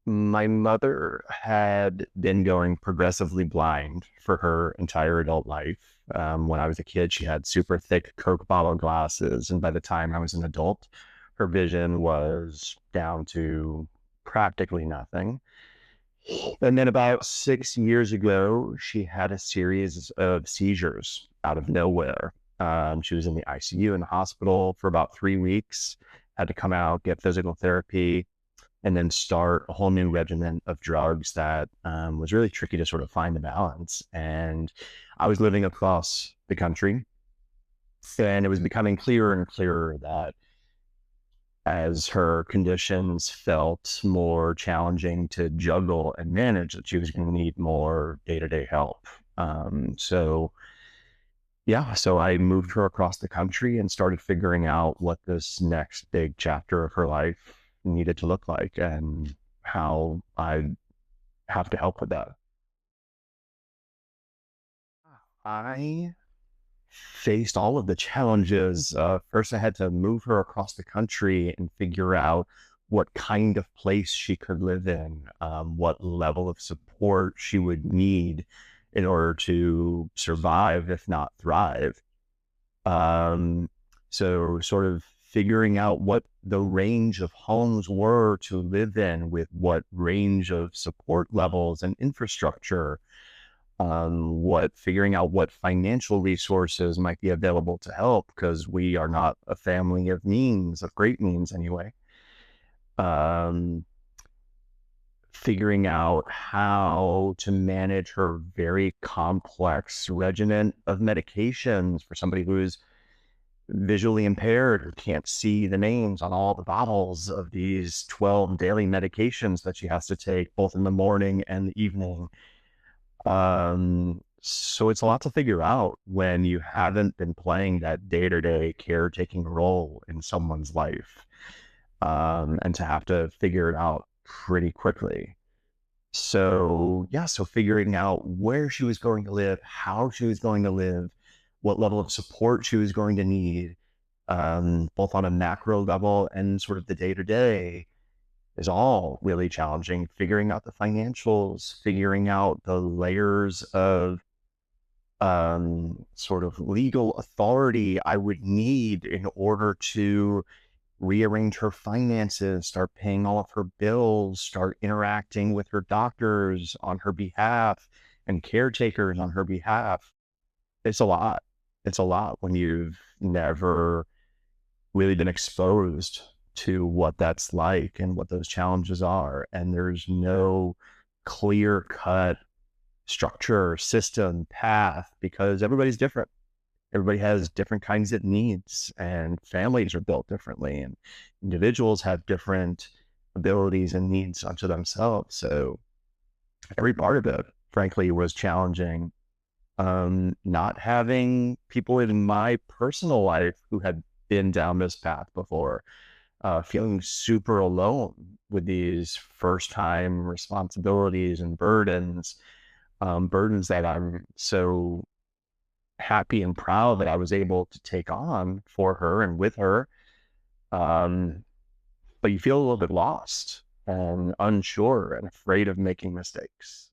My mother had been going progressively blind for her entire adult life. When I was a kid, she had super thick Coke bottle glasses, and by the time I was an adult, her vision was down to practically nothing. And then about 6 years ago, she had a series of seizures out of nowhere. She was in the ICU in the hospital for about 3 weeks, had to come out, get physical therapy, and then start a whole new regimen of drugs that was really tricky to sort of find the balance. And I was living across the country, and it was becoming clearer and clearer that as her conditions felt more challenging to juggle and manage, that she was going to need more day-to-day help. So yeah, so I moved her across the country and started figuring out what this next big chapter of her life needed to look like and how I have to help with that. I faced all of the challenges. First, I had to move her across the country and figure out what kind of place she could live in, what level of support she would need in order to survive, if not thrive. Um, so, sort of figuring out what the range of homes were to live in with what range of support levels and infrastructure, what figuring out what financial resources might be available to help because we are not a family of means, of great means anyway. Um, Figuring out how to manage her very complex regimen of medications for somebody who is visually impaired who can't see the names on all the bottles of these 12 daily medications that she has to take both in the morning and the evening. So it's a lot to figure out when you haven't been playing that day-to-day caretaking role in someone's life, and to have to figure it out pretty quickly. So yeah, so figuring out where she was going to live, how she was going to live, what level of support she was going to need, both on a macro level and sort of the day to day is all really challenging. Figuring out the financials, figuring out the layers of sort of legal authority I would need in order to rearrange her finances, start paying all of her bills, start interacting with her doctors on her behalf and caretakers on her behalf. It's a lot. It's a lot when you've never really been exposed to what that's like and what those challenges are. And there's no clear cut structure, system, path because everybody's different. Everybody has different kinds of needs, and families are built differently, and individuals have different abilities and needs unto themselves. So every part of it, frankly, was challenging. Not having people in my personal life who had been down this path before, feeling super alone with these first time responsibilities and burdens that I'm so happy and proud that I was able to take on for her and with her. Um, but you feel a little bit lost and unsure and afraid of making mistakes.